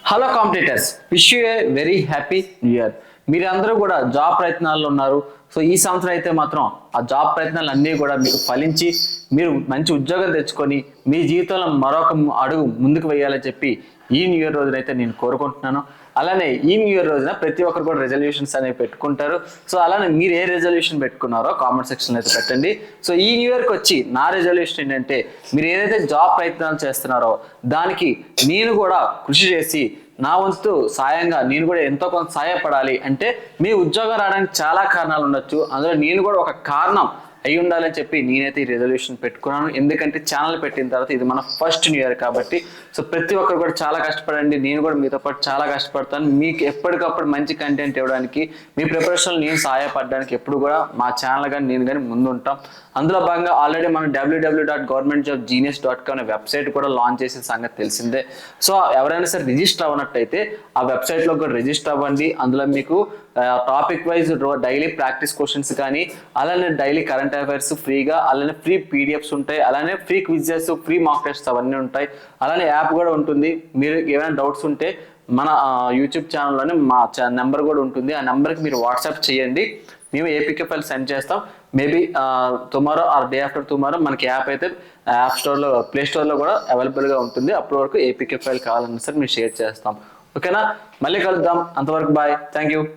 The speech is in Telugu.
Hello competitors, wish you a very happy new year. మీరందరూ కూడా జాబ్ ప్రయత్నాల్లో ఉన్నారు. సో ఈ సంవత్సరం అయితే మాత్రం ఆ జాబ్ ప్రయత్నాలు అన్నీ కూడా మీకు ఫలించి మీరు మంచి ఉద్యోగం తెచ్చుకొని మీ జీవితంలో మరొక అడుగు ముందుకు వేయాలని చెప్పి ఈ న్యూ ఇయర్ రోజునైతే నేను కోరుకుంటున్నాను. అలానే ఈ న్యూ ఇయర్ రోజున ప్రతి ఒక్కరు కూడా రెజల్యూషన్స్ అనేవి పెట్టుకుంటారు. సో అలానే మీరు ఏ రెజల్యూషన్ పెట్టుకున్నారో కామెంట్ సెక్షన్లో అయితే పెట్టండి. సో ఈ న్యూ ఇయర్కి వచ్చి నా రెజల్యూషన్ ఏంటంటే, మీరు ఏదైతే జాబ్ ప్రయత్నాలు చేస్తున్నారో దానికి నేను కూడా కృషి చేసి నా వంతు సాయంగా నేను కూడా ఎంతో కొంత సహాయపడాలి. అంటే మీ ఉద్యోగం రావడానికి చాలా కారణాలు ఉండొచ్చు, అందులో నేను కూడా ఒక కారణం అయి ఉండాలని చెప్పి నేనైతే ఈ రెజల్యూషన్ పెట్టుకున్నాను. ఎందుకంటే ఛానల్ పెట్టిన తర్వాత ఇది మన ఫస్ట్ న్యూ ఇయర్ కాబట్టి సో ప్రతి ఒక్కరు కూడా చాలా కష్టపడండి. నేను కూడా మీతో పాటు చాలా కష్టపడతాను. మీకు ఎప్పటికప్పుడు మంచి కంటెంట్ ఇవ్వడానికి, మీ ప్రిపరేషన్లో నేను సహాయపడడానికి ఎప్పుడు కూడా మా ఛానల్ కానీ నేను కానీ ముందు ఉంటాం. అందులో భాగంగా ఆల్రెడీ మనం www.governmentjobgenius.com అనే వెబ్సైట్ కూడా లాంచ్ చేసిన సంగతి తెలిసిందే. సో ఎవరైనా సరే రిజిస్టర్ అవ్వనట్టయితే ఆ వెబ్సైట్లో కూడా రిజిస్టర్ అవ్వండి. అందులో మీకు topic wise daily practice questions కానీ, అలానే డైలీ కరెంట్ అఫైర్స్ ఫ్రీగా, అలానే ఫ్రీ పీడిఎఫ్స్ ఉంటాయి, అలానే free quizzes, free mock tests అవన్నీ ఉంటాయి. అలానే యాప్ కూడా ఉంటుంది. మీరు ఏమైనా డౌట్స్ ఉంటే మన యూట్యూబ్ ఛానల్లోనే మా నెంబర్ కూడా ఉంటుంది. ఆ నెంబర్కి మీరు వాట్సాప్ చేయండి, మేము ఏపీకే ఫైల్ సెండ్ చేస్తాం. Maybe tomorrow or day after tomorrow మనకి యాప్ అయితే యాప్ స్టోర్లో, ప్లే స్టోర్లో కూడా అవైలబుల్గా ఉంటుంది. అప్పటి వరకు ఏపీకే ఫైల్ కావాలన్నా సరే మేము షేర్ చేస్తాం. ఓకేనా? మళ్ళీ కలుద్దాం. అంతవరకు బాయ్. Thank you.